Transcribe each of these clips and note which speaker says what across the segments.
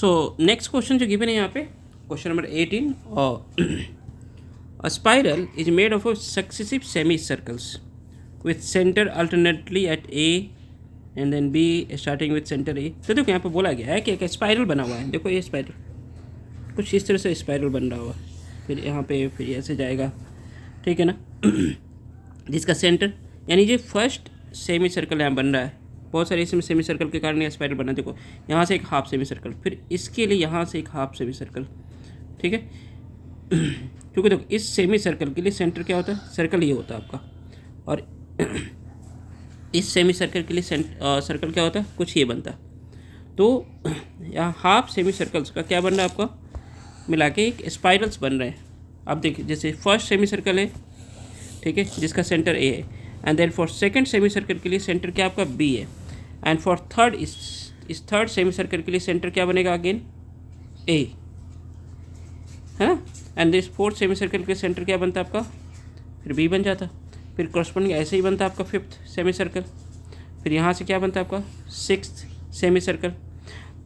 Speaker 1: So next question जो given है यहाँ पे, क्वेश्चन नंबर 18, और a spiral is made of successive semicircles with center alternately at A and then B starting with center A। तो देखो यहाँ पे बोला गया है कि एक स्पाइरल बना हुआ है। देखो ये स्पाइरल कुछ इस तरह से स्पाइरल बन रहा हुआ, फिर यहाँ पे फिर ऐसे जाएगा, ठीक है ना। जिसका सेंटर यानी जो फर्स्ट सेमी सर्कल यहाँ बन रहा है, बहुत सारे इसमें सेमी सर्कल के कारण ये स्पाइरल बना। देखो यहाँ से एक हाफ सेमी सर्कल, फिर इसके लिए यहाँ से एक हाफ सेमी सर्कल, ठीक है। क्योंकि देखो इस सेमी सर्कल के लिए सेंटर क्या होता है, सर्कल ये होता है आपका, और इस सेमी सर्कल के लिए सर्कल क्या होता है, कुछ ये बनता है। तो यहाँ हाफ सेमी सर्कल्स का क्या बन रहा है आपका, मिला के एक स्पाइरल्स बन रहे हैं। अब देखिए जैसे फर्स्ट सेमी सर्कल है, ठीक है, जिसका सेंटर ए है, and then for second semi circle के लिए सेंटर क्या आपका बी है, एंड फॉर थर्ड इस थर्ड सेमी सर्कल के लिए सेंटर क्या बनेगा अगेन ए, है। And this fourth semi circle के सेंटर क्या बनता है आपका, फिर बी बन जाता। फिर करस्पॉन्डिंग ऐसे ही बनता है आपका फिफ्थ सेमी सर्कल, फिर यहाँ से क्या बनता है आपका सिक्स्थ सेमी सर्कल।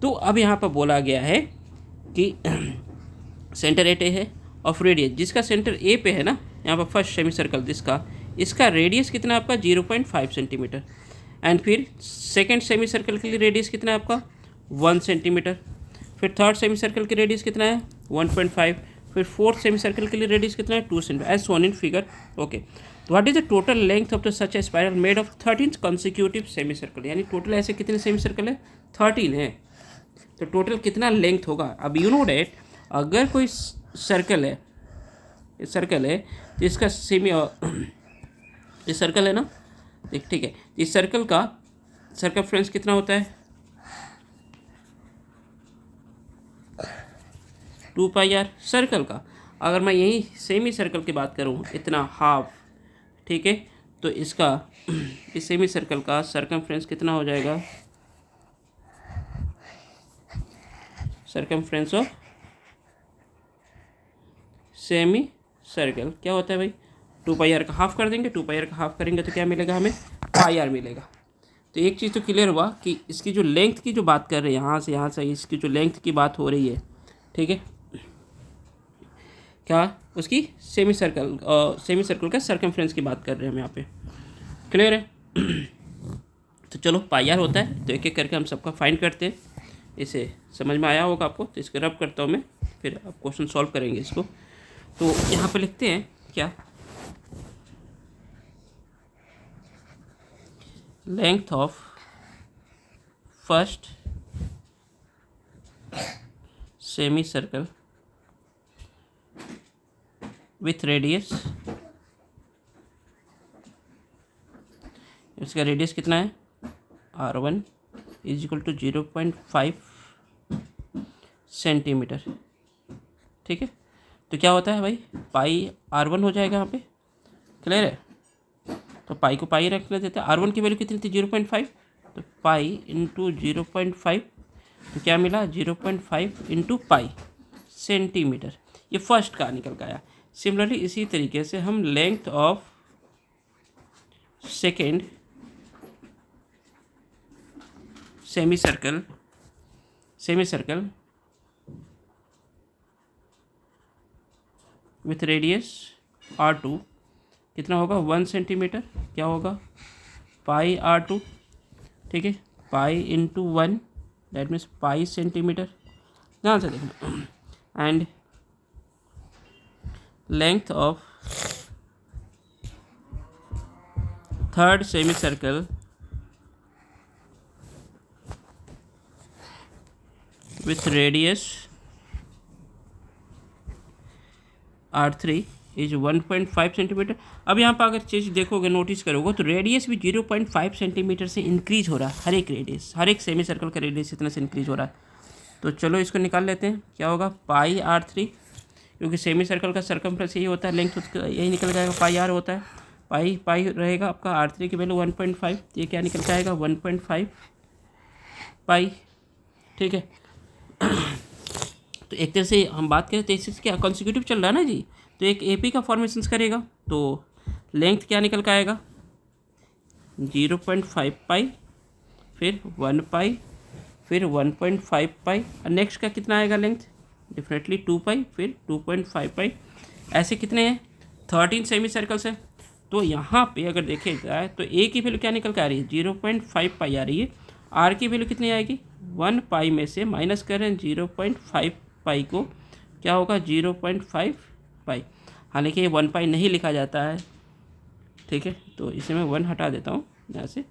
Speaker 1: तो अब यहाँ पर बोला गया है कि सेंटर एट ए है, ऑफ रेडियस जिसका सेंटर ए पे है ना, यहाँ पर फर्स्ट सेमी सर्कल जिसका, इसका रेडियस कितना आपका 0.5 सेंटीमीटर, एंड फिर सेकेंड सेमी सर्कल के लिए रेडियस कितना है आपका 1 सेंटीमीटर, फिर थर्ड सेमी सर्कल की रेडियस कितना है 1.5, फिर फोर्थ सेमी सर्कल के लिए रेडियस कितना है 2 centimetre, as shown in figure. Okay, तो what is the total length of the such a spiral made of 13 consecutive semi circle, यानी टोटल ऐसे कितने सेमी सर्कल है 13 है, तो टोटल कितना लेंथ होगा। अब यू नो डेट अगर कोई सर्कल है, सर्कल है जिसका सेमी, ये सर्कल है ना, ठीक है, इस सर्कल का सर्कमफ्रेंस कितना होता है 2 पाई आर सर्कल का। अगर मैं यही सेमी सर्कल की बात करूँ इतना हाफ, ठीक है, तो इसका इस सेमी सर्कल का सर्कमफ्रेंस कितना हो जाएगा, सर्कमफ्रेंस ऑफ सेमी सर्कल क्या होता है भाई 2 पाई आर का हाफ कर देंगे, 2 पाई आर का हाफ करेंगे तो क्या मिलेगा हमें पाई आर मिलेगा। तो एक चीज़ तो क्लियर हुआ कि इसकी जो लेंथ की जो बात कर रहे हैं यहाँ से इसकी जो लेंथ की बात हो रही है, ठीक है, क्या उसकी सेमी सर्कल का सर्कमफ्रेंस की बात कर रहे हैं हम यहाँ पे, क्लियर है। तो चलो पाई आर होता है, तो एक एक करके हम सबका फाइंड करते हैं। इसे समझ में आया होगा आपको, तो इसको रब करता हूँ मैं, फिर आप क्वेश्चन सॉल्व करेंगे इसको। तो यहाँ पे लिखते हैं क्या, length of first semi circle with radius, इसका रेडियस कितना है R1 is equal to 0.5 centimetre, ठीक है। तो क्या होता है भाई पाई R1 हो जाएगा यहाँ पे, क्लियर है। तो पाई को पाई रख देते हैं, R1 की वैल्यू कितनी थी 0.5, तो पाई इंटू 0.5, तो क्या मिला 0.5 इंटू पाई सेंटीमीटर, ये फर्स्ट का निकल के आया। सिमिलरली इसी तरीके से हम length of second semi circle with radius R2 कितना होगा 1 सेंटीमीटर, क्या होगा पाई R2, ठीक है, pi into 1 that means pi centimetre, ध्यान से देखना। And length of third semi circle with radius R3 is 1.5 centimetre. अब यहाँ पर अगर चीज़ देखोगे नोटिस करोगे तो रेडियस भी 0.5 सेंटीमीटर से इंक्रीज हो रहा है, हर एक रेडियस, हर एक सेमी सर्कल का रेडियस इतना से इंक्रीज हो रहा है। तो चलो इसको निकाल लेते हैं, क्या होगा पाई R3, क्योंकि सेमी सर्कल का सर्कमफ्रेंस यही होता है, लेंथ उसका यही निकल जाएगा, पाई आर होता है, पाई रहेगा आपका R3 की वैल्यू 1.5, ये क्या निकल के आएगा 1.5 पाई, ठीक है। तो एक तरह से हम बात करें तो इससे क्या कॉन्सिक्यूटिव चल रहा है ना जी, तो एक AP का फॉर्मेशन करेगा, तो लेंथ क्या निकल के आएगा 0.5 पाई, फिर 1 पाई, फिर 1.5 पाई, और नेक्स्ट का कितना आएगा लेंथ, डेफिनेटली 2 पाई, फिर 2.5 पाई। ऐसे कितने हैं, 13 सेमी सर्कल्स है। तो यहाँ पे अगर देखे जाए तो ए की वैल्यू क्या निकल के आ रही है, 0.5 पाई आ रही है। आर की वैल्यू कितनी आएगी, 1 पाई में से माइनस कर रहे हैं 0.5 पाई को, क्या होगा 0.5 पाई। हालांकि ये 1 पाई नहीं लिखा जाता है, ठीक है, तो इसे मैं 1 हटा देता हूँ यहाँ से।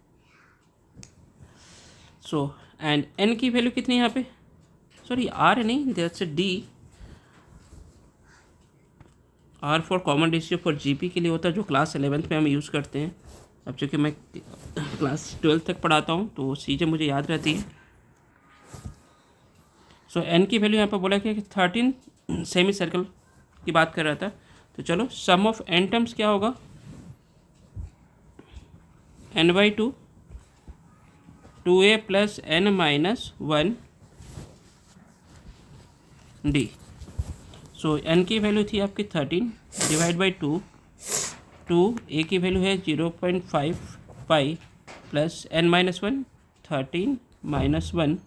Speaker 1: सो एंड एन की वैल्यू कितनी है यहाँ पे, सॉरी आर नहीं, that's D. R for common ratio for GP के लिए होता है, जो क्लास 11th में हम यूज़ करते हैं। अब चूँकि मैं क्लास 12 तक पढ़ाता हूँ तो चीज़ें मुझे याद रहती है। सो एन की वैल्यू यहाँ पर बोला कि 13 सेमी सर्कल की बात कर रहा था। तो चलो सम ऑफ एन टर्म्स क्या होगा, n/2 2a plus n minus 1 D. So n की वैल्यू थी आपकी 13 डिवाइड बाई 2, a की वैल्यू है 0.5 pi plus n minus 1, 13 minus 1,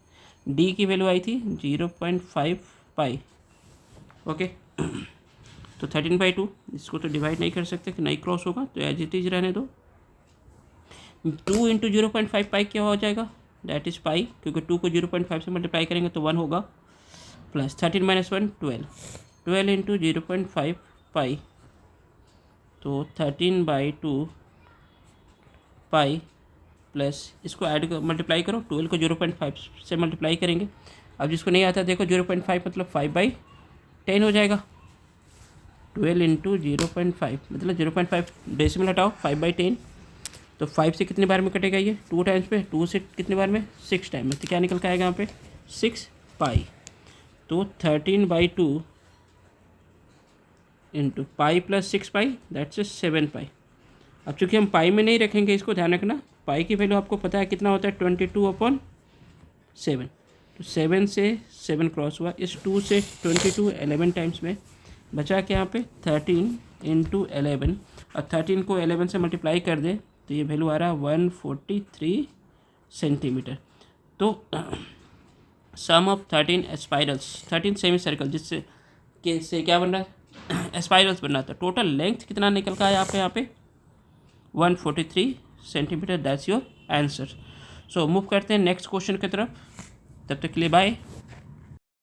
Speaker 1: D की वैल्यू आई थी 0.5 पाई। ओके, तो 13/2, इसको तो डिवाइड नहीं कर सकते कि नहीं क्रॉस होगा, तो एज इट इज रहने दो। 2 इंटू 0.5 पाई क्या हो जाएगा, दैट इज़ पाई, क्योंकि 2 को 0.5 से मल्टीप्लाई करेंगे तो 1 होगा, प्लस 13 माइनस 1 12 इंटू 0.5 पाई, तो 13/2 पाई प्लस इसको ऐड मल्टीप्लाई करो, 12 को 0.5 से मल्टीप्लाई करेंगे। अब जिसको नहीं आता देखो 0.5 मतलब 5/10 हो जाएगा। 12 इंटू 0.5 मतलब 0.5 डेसिमल हटाओ, 5/10, तो 5 से कितनी बार में कटेगा ये, 2 टाइम्स पे, 2 से कितनी बार में, 6 टाइम में, तो क्या निकल के आएगा यहाँ पे 6 पाई। तो 13/2 into pi plus 6 pi, that's 7 पाई। अब चूँकि हम पाई में नहीं रखेंगे, इसको ध्यान रखना, पाई की वैल्यू आपको पता है कितना होता है, 22/7। तो 7 से 7 क्रॉस हुआ, इस 2 से 22 11 टाइम्स में, बचा के यहाँ पे 13 इंटू 11, और 13 को 11 से मल्टीप्लाई कर दे तो ये वैल्यू आ रहा है 143 सेंटीमीटर। तो सम ऑफ 13 स्पाइरल्स, 13 सेमी सर्कल, जिससे क्या बन रहा है, स्पाइरल्स बन रहा था। टोटल लेंथ कितना निकल का है यहाँ पे 143 centimetre, that's your answer. So move करते हैं नेक्स्ट क्वेश्चन की तरफ, तब तक के लिए बाय।